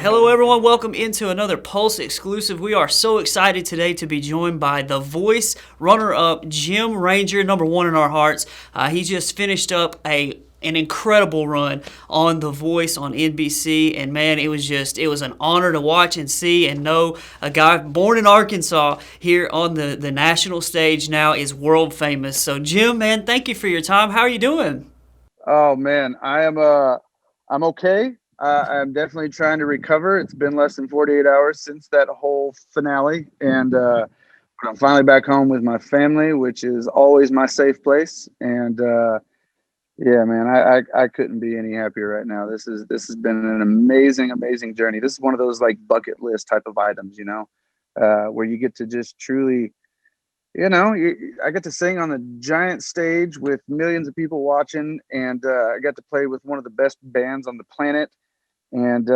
Hello, everyone. Welcome into another Pulse exclusive. We are so excited today to be joined by The Voice runner-up Jim Ranger, number one in our hearts. He just finished up an incredible run on The Voice on NBC, and man, it was an honor to watch and see and know a guy born in Arkansas here on the national stage now is world famous. So, Jim, man, thank you for your time. How are you doing? Oh man, I'm okay. I'm definitely trying to recover. It's been less than 48 hours since that whole finale, and but I'm finally back home with my family, which is always my safe place. And yeah, man, I couldn't be any happier right now. This has been an amazing journey. This is one of those like bucket list type of items, where you get to just truly I get to sing on a giant stage with millions of people watching, and I got to play with one of the best bands on the planet. And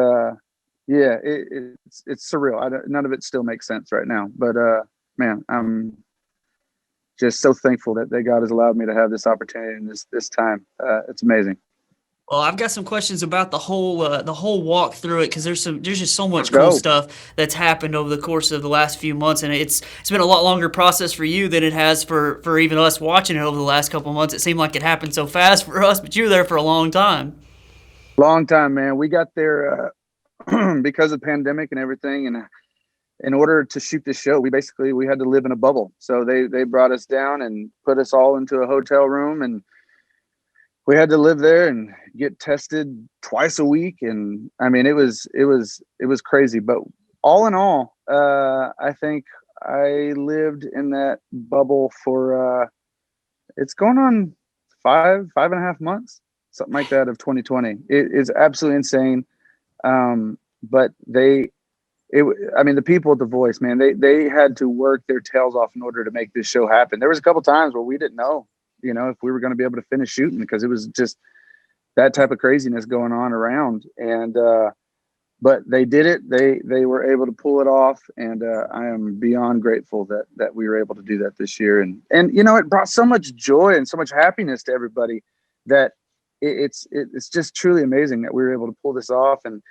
yeah, it's surreal. None of it still makes sense right now, but man, I'm just so thankful that God has allowed me to have this opportunity and this time. It's amazing. Well, I've got some questions about the whole walk through it because there's just so Let's much cool go. stuff that's happened over the course of the last few months, and it's been a lot longer process for you than it has for even us watching it over the last couple of months. It seemed like it happened so fast for us, but you were there for a long time. Long time, man. We got there because of pandemic and everything, and in order to shoot this show, we had to live in a bubble. So they brought us down and put us all into a hotel room, and we had to live there and get tested twice a week. And I mean, it was crazy. But all in all, I think I lived in that bubble for it's going on five and a half months, something like that, of 2020. It is absolutely insane. But it I mean, the people at the Voice, man, they had to work their tails off in order to make this show happen. There was a couple times where we didn't know, if we were going to be able to finish shooting, because it was just that type of craziness going on around. And but they did it. They were able to pull it off, and I am beyond grateful that we were able to do that this year. And it brought so much joy and so much happiness to everybody that it's just truly amazing that we were able to pull this off, and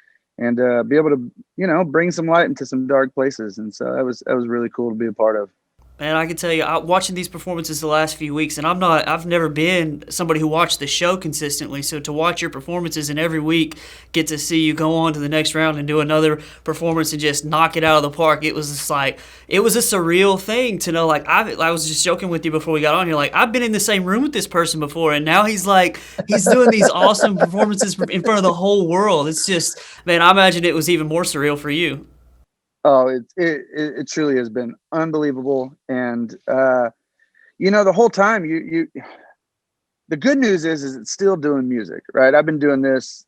be able to bring some light into some dark places. And so that was really cool to be a part of. Man, I can tell you, watching these performances the last few weeks, and I've never been somebody who watched the show consistently. So to watch your performances and every week get to see you go on to the next round and do another performance and just knock it out of the park, it was just like, it was a surreal thing to know. Like, I was just joking with you before we got on here, like, I've been in the same room with this person before, and now he's doing these awesome performances in front of the whole world. It's just, man, I imagine it was even more surreal for you. Oh, it truly has been unbelievable. And the whole time, you the good news is it's still doing music, right? I've been doing this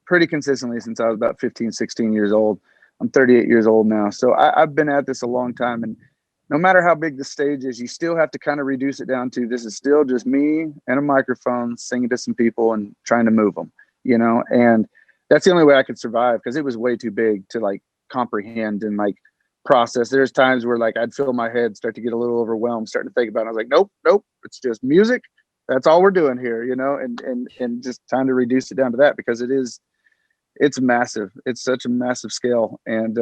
pretty consistently since I was about 15, 16 years old. I'm 38 years old now. So I've been at this a long time. And no matter how big the stage is, you still have to kind of reduce it down to, this is still just me and a microphone singing to some people and trying to move them. And that's the only way I could survive, because it was way too big to like comprehend and like process. There's times where like I'd feel my head start to get a little overwhelmed, starting to think about it. I was like, nope, it's just music. That's all we're doing here, and just trying to reduce it down to that, because it's massive. It's such a massive scale. And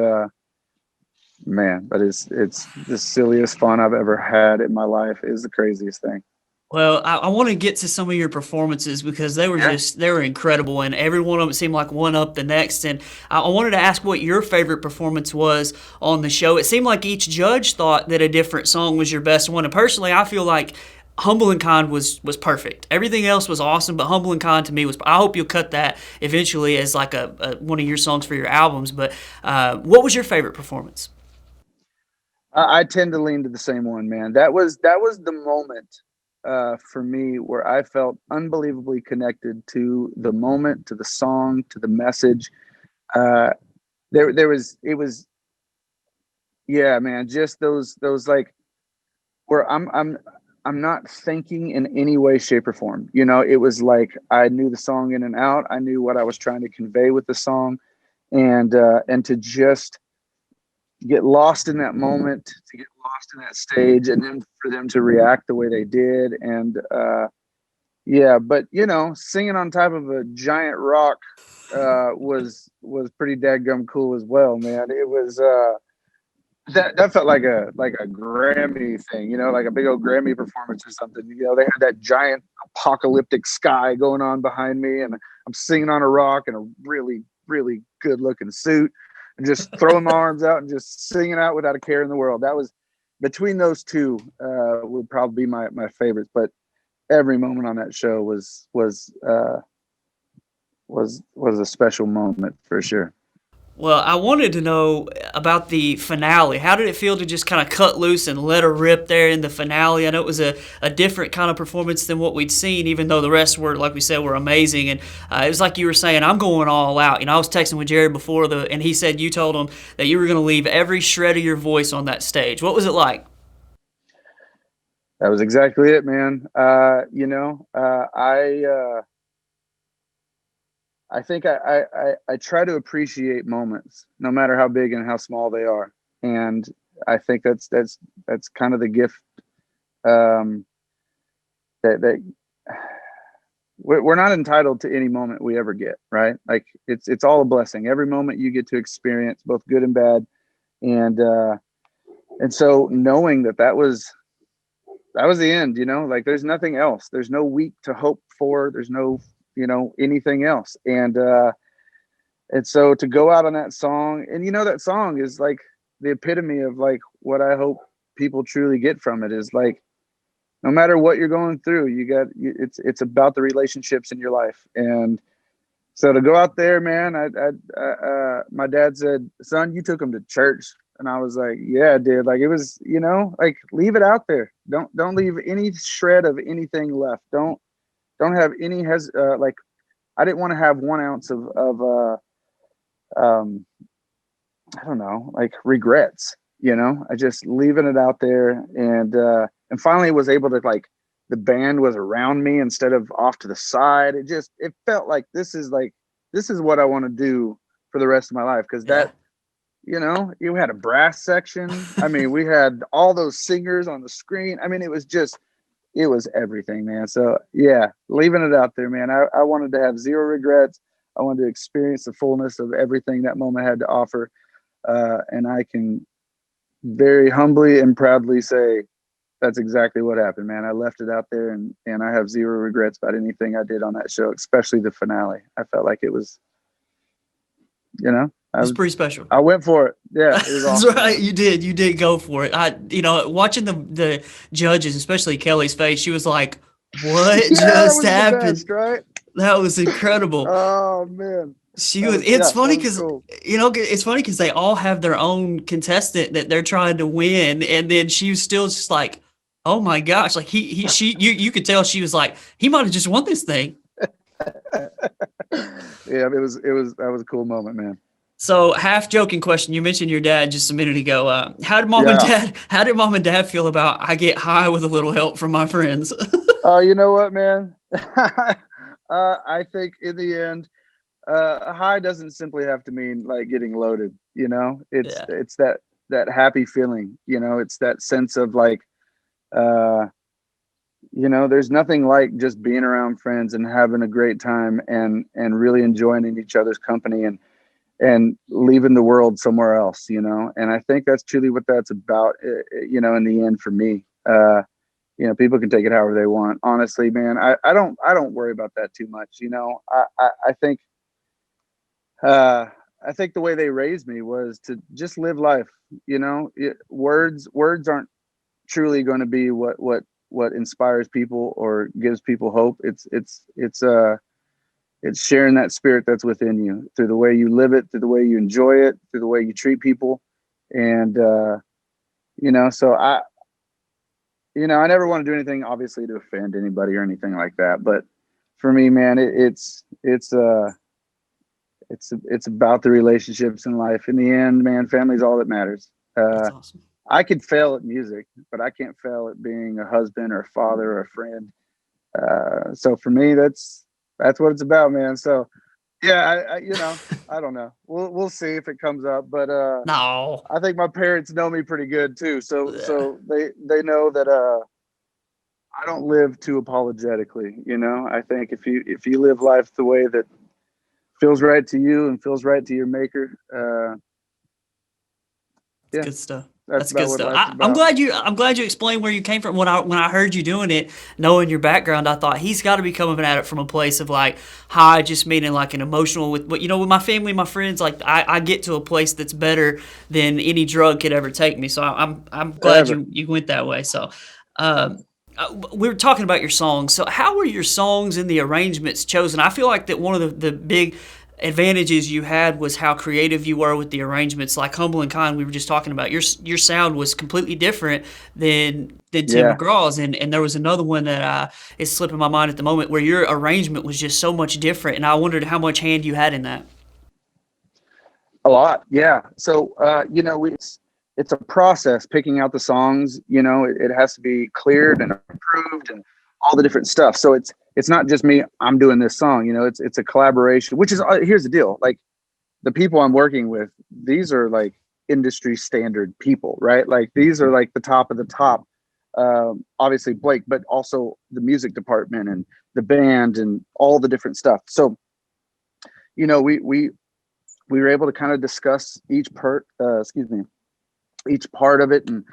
man, but it's the silliest fun I've ever had in my life. Is the craziest thing. Well, I want to get to some of your performances because Yeah. they were incredible, and every one of them seemed like one up the next. And I wanted to ask what your favorite performance was on the show. It seemed like each judge thought that a different song was your best one, and personally, I feel like Humble and Kind was perfect. Everything else was awesome, but Humble and Kind to me was. I hope you'll cut that eventually as like a one of your songs for your albums. But what was your favorite performance? I tend to lean to the same one, man. That was the moment for me where I felt unbelievably connected to the moment, to the song, to the message. Uh, there was it was Yeah, man. Just those like where I'm not thinking in any way, shape, or form. It was like I knew the song in and out. I knew what I was trying to convey with the song, and to just get lost in that moment, to get lost in that stage, and then for them to react the way they did. And Yeah, but singing on top of a giant rock was pretty dadgum cool as well, man. It was that felt like a Grammy thing, like a big old Grammy performance or something. They had that giant apocalyptic sky going on behind me, and I'm singing on a rock in a really, really good looking suit, and just throwing my arms out and just singing out without a care in the world. That was between those two would probably be my favorites. But every moment on that show was a special moment for sure. Well, I wanted to know about the finale. How did it feel to just kind of cut loose and let her rip there in the finale? I know it was a different kind of performance than what we'd seen, even though the rest were, like we said, were amazing. And it was like you were saying, I'm going all out. I was texting with Jared before and he said you told him that you were going to leave every shred of your voice on that stage. What was it like? That was exactly it, man. I think I try to appreciate moments, no matter how big and how small they are, and I think that's kind of the gift um, that we're not entitled to any moment we ever get, right? Like it's all a blessing. Every moment you get to experience, both good and bad, and so knowing that was the end, like there's nothing else. There's no week to hope for. There's no anything else, and so to go out on that song, and that song is like the epitome of like what I hope people truly get from it is like no matter what you're going through, it's about the relationships in your life. And so to go out there, man, my dad said, "Son, you took him to church." And I was like, "Yeah, I did." Like it was, like leave it out there. Don't leave any shred of anything left. Don't have any like I didn't want to have 1 ounce of um I don't know, like regrets, I just leaving it out there, and finally was able to like the band was around me instead of off to the side. It felt like this is what I want to do for the rest of my life, because Yeah. you had a brass section. I mean, we had all those singers on the screen. I mean, it was everything, man. So yeah, leaving it out there, man. I wanted to have zero regrets. I wanted to experience the fullness of everything that moment had to offer. And I can very humbly and proudly say that's exactly what happened, man. I left it out there, and I have zero regrets about anything I did on that show, especially the finale. I felt like it was, I It's was, pretty special. I went for it. Yeah, it was That's awesome, right. man. You did. You did go for it. Watching the judges, especially Kelly's face, she was like, "What Yeah, that just was the happened?" best, right? That was incredible. Oh man, She was. It's that funny was because cool. it's funny because they all have their own contestant that they're trying to win, and then she was still just like, "Oh my gosh!" Like she, you could tell she was like, he might have just won this thing. Yeah, it was that was a cool moment, man. So, half joking question. You mentioned your dad just a minute ago. How did mom and Yeah. dad? How did mom and dad feel about I get high with a little help from my friends? Oh, you know what, man? I think in the end, a high doesn't simply have to mean like getting loaded. It's Yeah. it's that happy feeling. It's that sense of like, uh, there's nothing like just being around friends and having a great time and really enjoying each other's company and leaving the world somewhere else. And I think that's truly what that's about. In the end, for me. People can take it however they want. Honestly, man, I don't worry about that too much. Uh, I think the way they raised me was to just live life. Words aren't truly going to be what inspires people or gives people hope. It's sharing that spirit that's within you through the way you live it, through the way you enjoy it, through the way you treat people, and so I never want to do anything, obviously, to offend anybody or anything like that. But for me, man, it's about the relationships in life. In the end, man, family's all that matters. That's Uh, awesome. I could fail at music, but I can't fail at being a husband or a father or a friend. So for me, that's what it's about, man. So yeah, I don't know. We'll see if it comes up, but No. I think my parents know me pretty good too. So Yeah. they know that I don't live too apologetically. I think if you live life the way that feels right to you and feels right to your maker, It's yeah, good stuff. that's That's good about what stuff. life's I'm about. glad you explained where you came from. When I heard you doing it, knowing your background, I thought he's got to be coming at it from a place of like high, just meaning like an emotional with. But with my family, my friends, like I get to a place that's better than any drug could ever take me. So I'm glad Ever. you went that way. So. Um, we were talking about your songs. So, how were your songs and the arrangements chosen? I feel like that one of the big advantages you had was how creative you were with the arrangements. Like Humble and Kind, we were just talking about. Your sound was completely different than Tim Yeah. McGraw's, and there was another one that is slipping my mind at the moment where your arrangement was just so much different, and I wondered how much hand you had in that. A lot, yeah. So, it's a process picking out the songs. It has to be cleared and approved and all the different stuff. So it's not just me. I'm doing this song. It's a collaboration. Which is here's the deal. Like the people I'm working with, these are like industry standard people, right? Like these are like the top of the top. Obviously Blake, but also the music department and the band and all the different stuff. So we were able to kind of discuss each part of it and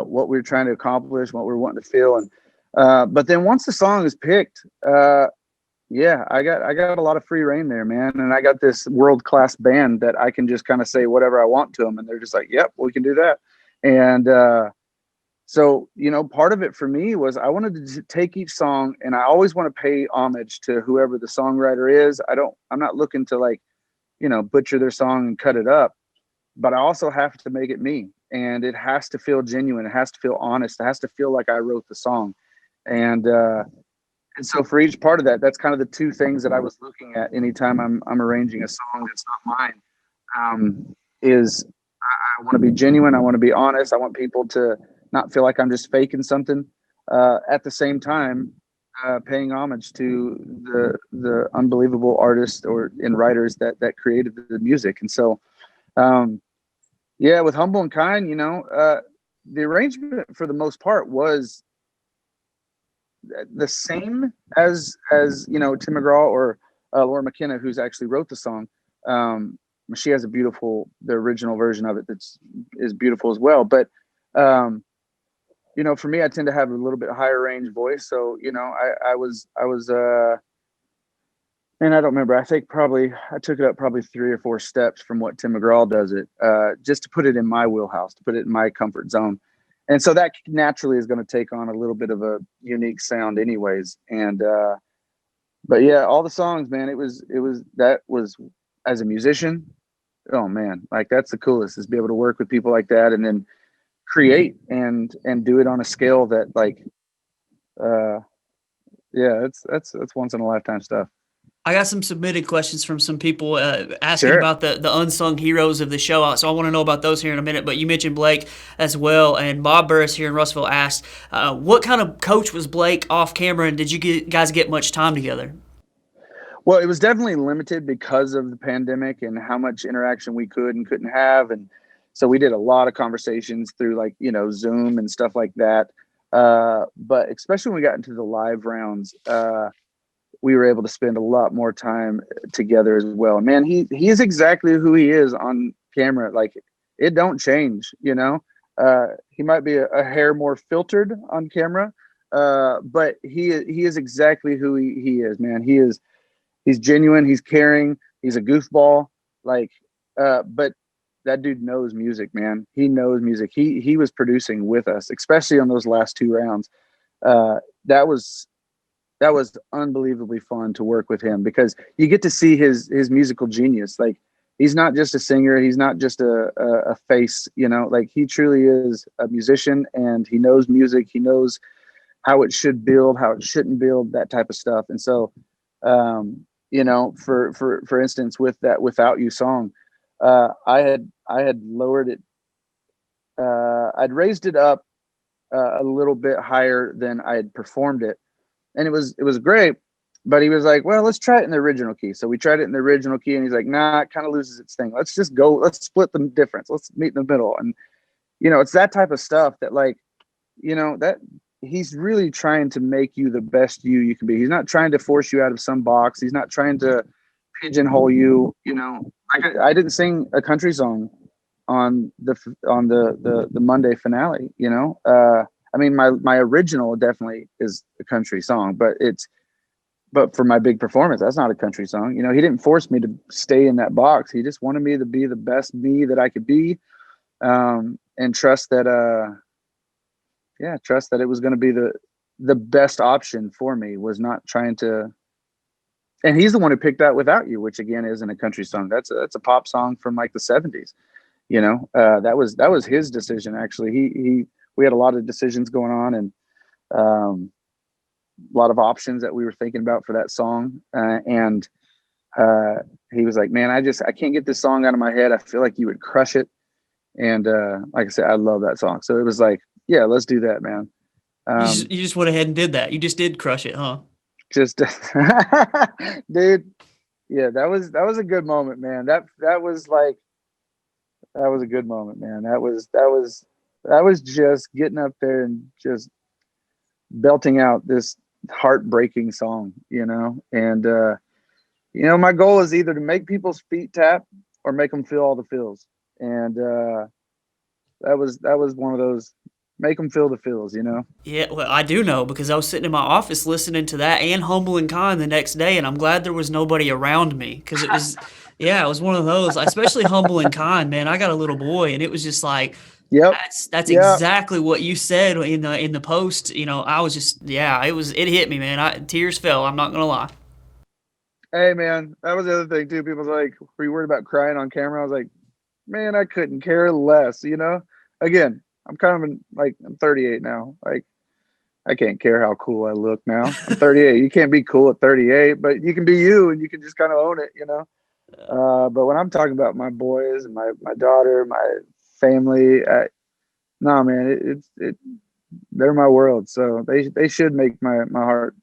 what we were trying to accomplish, what we were wanting to feel. And but then once the song is picked, yeah, I got a lot of free reign there, man. And I got this world class band that I can just kind of say whatever I want to them, and they're just like, "Yep, we can do that." And so part of it for me was I wanted to take each song, and I always want to pay homage to whoever the songwriter is. I'm not looking to like butcher their song and cut it up, but I also have to make it me, and it has to feel genuine. It has to feel honest. It has to feel like I wrote the song. And so for each part of that, that's kind of the two things that I was looking at anytime I'm arranging a song that's not mine. Is I want to be genuine. I want to be honest. I want people to not feel like I'm just faking something. At the same time, paying homage to the unbelievable artists and writers that created the music. And so, yeah, with Humble and Kind, the arrangement for the most part was the same as Tim McGraw or Laura McKenna, who's actually wrote the song. She has the original version of it is beautiful as well. But for me, I tend to have a little bit higher range voice, so I was and I don't remember. I think probably I took it up probably 3 or 4 steps from what Tim McGraw does it, just to put it in my wheelhouse, to put it in my comfort zone. And so that naturally is going to take on a little bit of a unique sound anyways. And but yeah, all the songs, man, it was as a musician, oh man, like that's the coolest, is be able to work with people like that and then create and do it on a scale that like uh yeah, that's once in a lifetime stuff. I got some submitted questions from some people asking Sure. about the unsung heroes of the show. So I want to know about those here in a minute. But you mentioned Blake as well, and Bob Burris here in Russellville asked, what kind of coach was Blake off camera, and did guys get much time together? Well, it was definitely limited because of the pandemic and how much interaction we could and couldn't have. And so we did a lot of conversations through like, Zoom and stuff like that. But especially when we got into the live rounds, we were able to spend a lot more time together as well. Man, he is exactly who he is on camera. Like it don't change. He might be a hair more filtered on camera, but he is exactly who he is, man. He's genuine, he's caring, he's a goofball. Like but that dude knows music, man. He knows music. He was producing with us, especially on those last 2 rounds. Uh that was that was unbelievably fun to work with him because you get to see his musical genius. Like he's not just a singer, he's not just a face, like he truly is a musician, and he knows music, he knows how it should build, how it shouldn't build, that type of stuff. And so for instance, with that Without You song, I had lowered it, I'd raised it up a little bit higher than I had performed it, and it was great. But he was like, "Well, let's try it in the original key." So we tried it in the original key, and he's like, "Nah, it kind of loses its thing. Let's just go. Let's split the difference. Let's meet in the middle." And it's that type of stuff that, like, that he's really trying to make you the best you can be. He's not trying to force you out of some box. He's not trying to pigeonhole you. You know, I didn't sing a country song on the Monday finale. You know, I mean, my original definitely is a country song, but for my big performance, that's not a country song. You know, he didn't force me to stay in that box. He just wanted me to be the best me that I could be, and trust that trust that it was going to be the best option for me. Was not trying to. And he's the one who picked out "Without You," which again isn't a country song. That's a pop song from like the '70s. You know, that was his decision. Actually, he we had a lot of decisions going on, and a lot of options that we were thinking about for that song. And uh, he was like, "Man, I can't get this song out of my head. I feel like you would crush it." And like I said, I love that song. So it was like, yeah, let's do that, man. You just went ahead and did that. You just did crush it, huh? Just dude, yeah, that was a good moment, man. That was like that was a good moment, man. That was just getting up there and just belting out this heartbreaking song, you know. And my goal is either to make people's feet tap or make them feel all the feels. And that was one of those, make them feel the feels, you know. Yeah, well, I do know because I was sitting in my office listening to that and Humble and Kind the next day, and I'm glad there was nobody around me because it was, yeah, it was one of those, especially Humble and Kind, man. I got a little boy, and it was just like, Yep. that's Yep. exactly what you said in the post. I was just, yeah, it hit me, man. Tears fell. I'm not gonna lie. Hey, man, that was the other thing too. People's like, were you worried about crying on camera? I was like, man, I couldn't care less, you know. Again, I'm kind of like, I'm 38 now. Like, I can't care how cool I look now. I'm 38. You can't be cool at 38, but you can be you, and you can just kind of own it, you know. But when I'm talking about my boys and my daughter, my family, no, man, it they're my world. So they should make my heart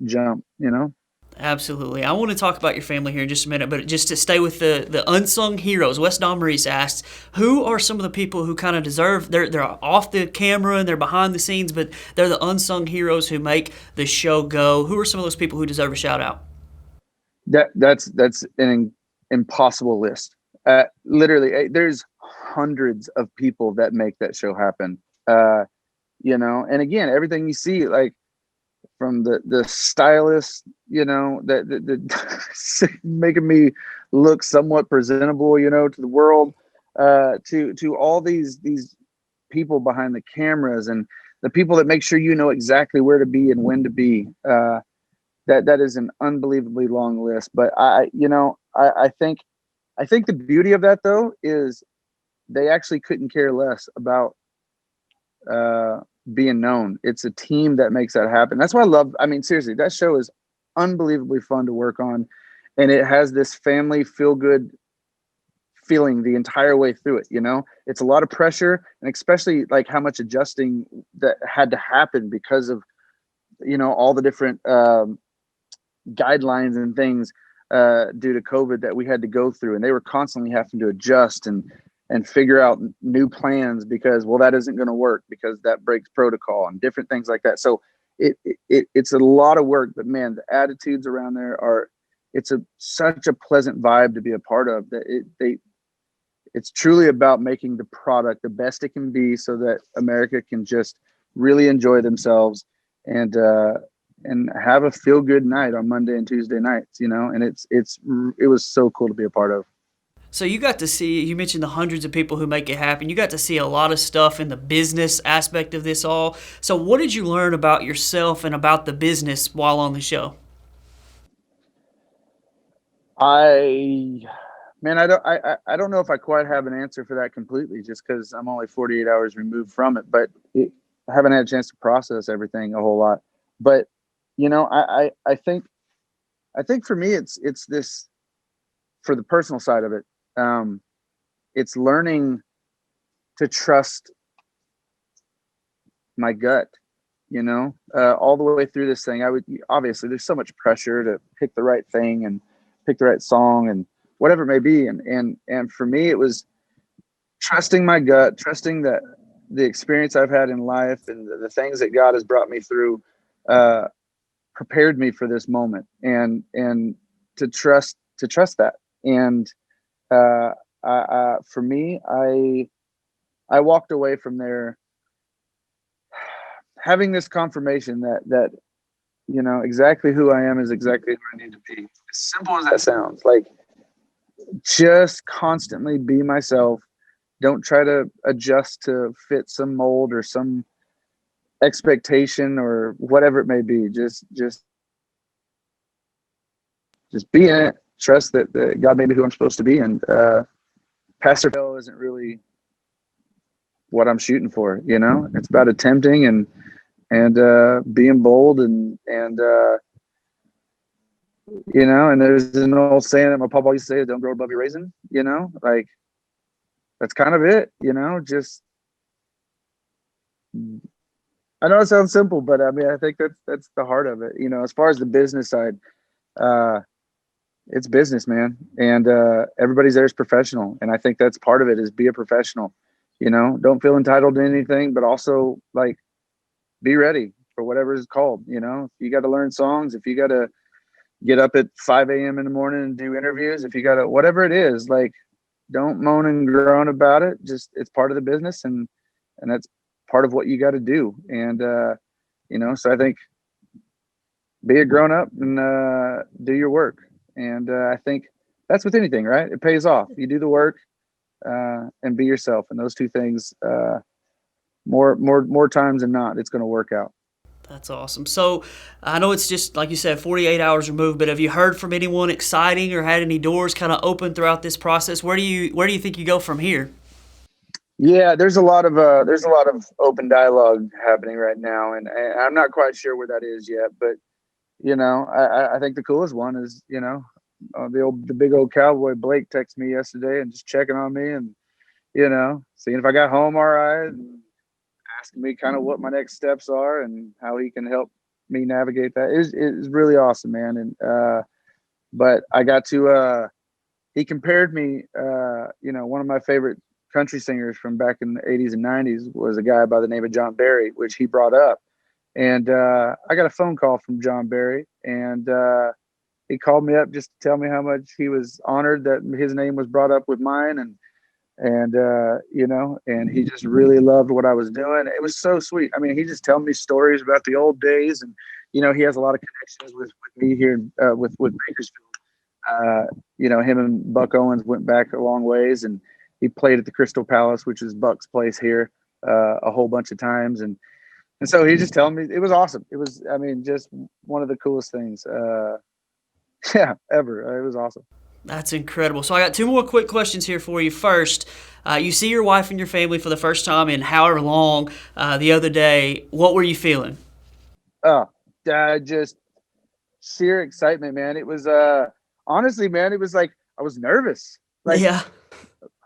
jump, you know. Absolutely. I want to talk about your family here in just a minute, but just to stay with the unsung heroes, Wes Don Maurice asks, who are some of the people who kind of deserve, they're off the camera and they're behind the scenes, but they're the unsung heroes who make the show go. Who are some of those people who deserve a shout out? That's an impossible list. Literally, there's hundreds of people that make that show happen. And again, everything you see, like from the stylist, that making me look somewhat presentable, to the world, to all these people behind the cameras and the people that make sure you know exactly where to be and when to be. That is an unbelievably long list, but I think the beauty of that though is they actually couldn't care less about uh, being known. It's a team that makes that happen. That's why I love. I mean, seriously, that show is unbelievably fun to work on, and it has this family feel good feeling the entire way through it. It's a lot of pressure, and especially like how much adjusting that had to happen because of all the different guidelines and things due to COVID that we had to go through, and they were constantly having to adjust and figure out new plans because, well, that isn't going to work because that breaks protocol and different things like that. So it's a lot of work, but man, the attitudes around there it's such a pleasant vibe to be a part of. That it's truly about making the product the best it can be so that America can just really enjoy themselves and have a feel good night on Monday and Tuesday nights, and it was so cool to be a part of. So you got to see, you mentioned the hundreds of people who make it happen. You got to see a lot of stuff in the business aspect of this all. So what did you learn about yourself and about the business while on the show? I Man, I don't know if I quite have an answer for that completely, just because I'm only 48 hours removed from it. But I haven't had a chance to process everything a whole lot. But I think for me, it's this, for the personal side of it. It's learning to trust my gut. All the way through this thing, I would obviously there's so much pressure to pick the right thing and pick the right song and whatever it may be, and for me it was trusting my gut, trusting that the experience I've had in life and the things that God has brought me through, uh, prepared me for this moment, and to trust that. And for me, I walked away from there having this confirmation that exactly who I am is exactly who I need to be. As simple as that sounds, like just constantly be myself. Don't try to adjust to fit some mold or some expectation or whatever it may be. Just be in it. Trust that God made me who I'm supposed to be, and Pastor Phil isn't really what I'm shooting for. It's about attempting and being bold and there's an old saying that my papa used to say, "Don't grow above your raisin." Like that's kind of it. Just I know it sounds simple, but I mean I think that's the heart of it. As far as the business side, uh, it's business, man, and everybody's there is professional, and I think that's part of it is be a professional. Don't feel entitled to anything, but also like be ready for whatever is called. If you got to learn songs, if you got to get up at 5 a.m. in the morning and do interviews, if you got to whatever it is, like don't moan and groan about it. Just it's part of the business, and that's part of what you got to do. And so I think be a grown up and do your work. And I think that's with anything, right? It pays off. You do the work and be yourself, and those two things, more times than not, it's going to work out. That's awesome. So I know it's just like you said, 48 hours removed, but have you heard from anyone exciting or had any doors kind of open throughout this process? Where do you think you go from here? Yeah, there's a lot of open dialogue happening right now, and I'm not quite sure where that is yet. But I think the coolest one is the big old cowboy Blake texted me yesterday and just checking on me and seeing if I got home all right, and asking me kind of what my next steps are and how he can help me navigate that. Is really awesome, man. And but I got to he compared me, one of my favorite country singers from back in the 80s and 90s was a guy by the name of John Barry, which he brought up. And I got a phone call from John Barry, and he called me up just to tell me how much he was honored that his name was brought up with mine, and he just really loved what I was doing. It was so sweet. I mean, he just telling me stories about the old days, and he has a lot of connections with me here with Bakersfield. Him and Buck Owens went back a long ways, and he played at the Crystal Palace, which is Buck's place here, a whole bunch of times, and so he just telling me it was awesome. It was, I mean, just one of the coolest things, yeah, ever. It was awesome. That's incredible. So I got two more quick questions here for you. First, you see your wife and your family for the first time in however long the other day. What were you feeling? Oh, just sheer excitement, man. It was honestly, man, it was like I was nervous. Like, Yeah.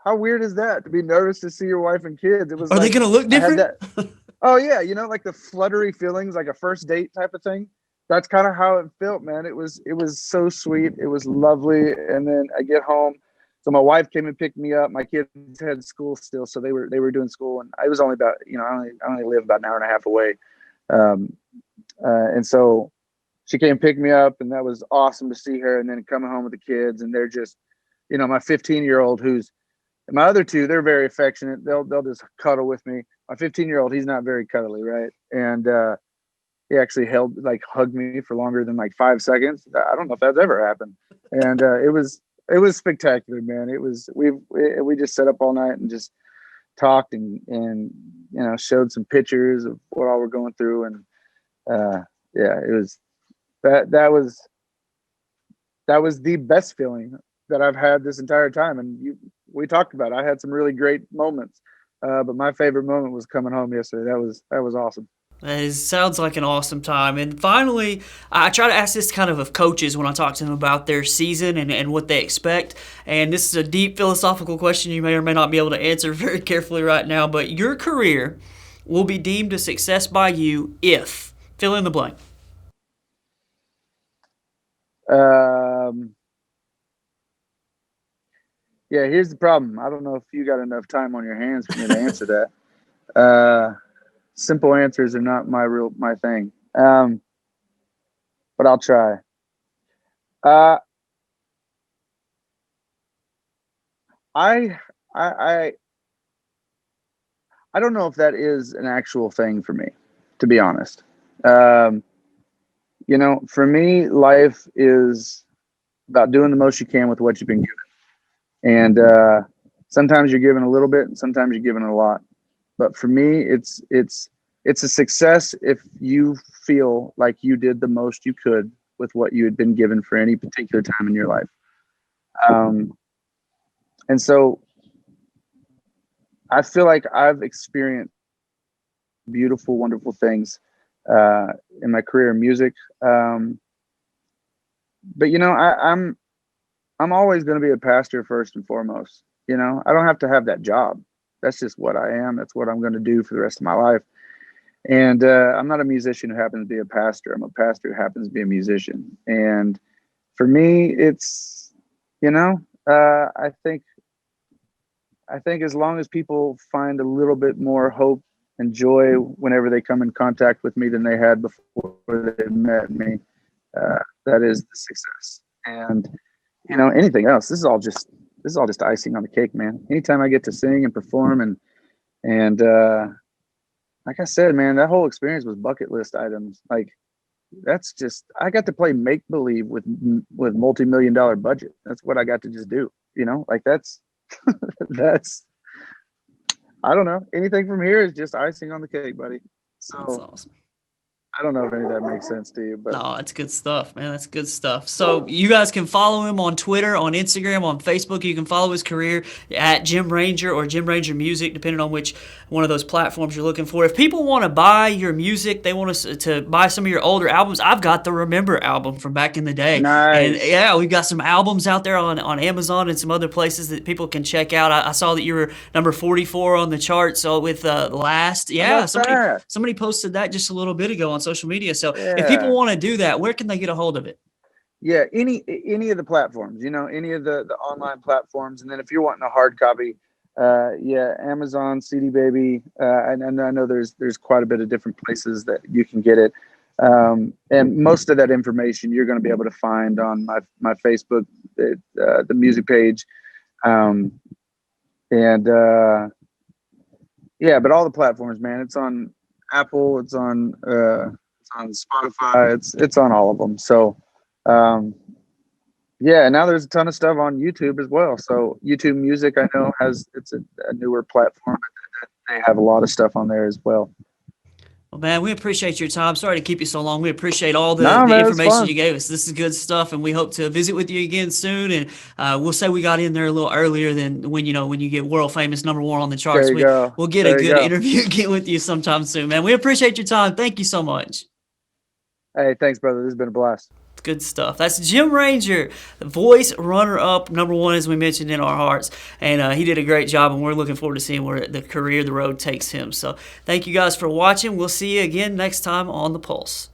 how weird is that to be nervous to see your wife and kids? It was Are they like going to look I had different? that. Oh yeah, like the fluttery feelings, like a first date type of thing. That's kind of how it felt, man. It was so sweet. It was lovely. And then I get home. So my wife came and picked me up. My kids had school still, so they were doing school, and I was only about I only live about an hour and a half away. Um, and so she came and picked me up, and that was awesome to see her. And then coming home with the kids, and they're just, my 15-year-old, who's my other two, they're very affectionate. They'll just cuddle with me. My 15-year-old, he's not very cuddly, right? And he actually hugged me for longer than like 5 seconds. I don't know if that's ever happened. And it was spectacular, man. We just sat up all night and just talked and showed some pictures of what all we're going through. And yeah, it was that was the best feeling that I've had this entire time. And we talked about it. I had some really great moments, but my favorite moment was coming home yesterday. That was awesome. It sounds like an awesome time. And finally, I try to ask this kind of coaches when I talk to them about their season and what they expect. And this is a deep philosophical question you may or may not be able to answer very carefully right now. But your career will be deemed a success by you if fill in the blank. Um, yeah, here's the problem. I don't know if you got enough time on your hands for me to answer that. Uh, Simple answers are not my thing. But I'll try. Uh, I I I I don't know if that is an actual thing for me, to be honest. Um, for me, life is about doing the most you can with what you've been given, and sometimes you're given a little bit, and sometimes you're given a lot. But for me, it's a success if you feel like you did the most you could with what you had been given for any particular time in your life. Um, and so I feel like I've experienced beautiful, wonderful things uh, in my career in music. Um, but I'm always going to be a pastor first and foremost. I don't have to have that job. That's just what I am. That's what I'm going to do for the rest of my life. And I'm not a musician who happens to be a pastor. I'm a pastor who happens to be a musician. And for me, it's you know, I think as long as people find a little bit more hope and joy whenever they come in contact with me than they had before they met me, that is the success. And anything else, this is all just icing on the cake, man. Anytime I get to sing and perform and like I said, man, that whole experience was bucket list items. Like that's just I got to play make believe with multi-million dollar budget. That's what I got to just do. Like that's I don't know. Anything from here is just icing on the cake, buddy. That's So awesome. I don't know if any of that makes sense to you, but No, that's good stuff, man. That's good stuff. So you guys can follow him on Twitter, on Instagram, on Facebook. You can follow his career at Jim Ranger or Jim Ranger Music, depending on which one of those platforms you're looking for. If people want to buy your music, they want to buy some of your older albums. I've got the Remember album from back in the day, and nice. yeah, we've got some albums out there on Amazon and some other places that people can check out. I saw that you were number 44 on the chart, so with Last, How yeah, about somebody that? somebody posted that just a little bit ago on social media. So if people Yeah. want to do that, where can they get a hold of it? Yeah, any of the platforms, any of the online platforms, and then if you're wanting a hard copy, yeah, Amazon, CD Baby, and I know there's quite a bit of different places that you can get it, and most of that information you're going to be able to find on my Facebook, the music page, um, and yeah, but all the platforms, man, it's on Apple, it's on Spotify, it's on all of them, so. Um, Yeah, now there's a ton of stuff on YouTube as well. So YouTube Music, I know it's a newer platform. They have a lot of stuff on there as well. Well, man, we appreciate your time. Sorry to keep you so long. We appreciate all the, Nah, the man, it's information you fun. gave us. This is good stuff, and we hope to visit with you again soon. And we'll say we got in there a little earlier than when you get world famous #1 on the There charts. you go. We'll get a There you good go. interview again with you sometime soon, man. We appreciate your time. Thank you so much. Hey, thanks, brother. This has been a blast. Good stuff. That's Jim Ranger, the voice runner up, #1, as we mentioned, in our hearts. And he did a great job, and we're looking forward to seeing where the road takes him. So thank you guys for watching. We'll see you again next time on The Pulse.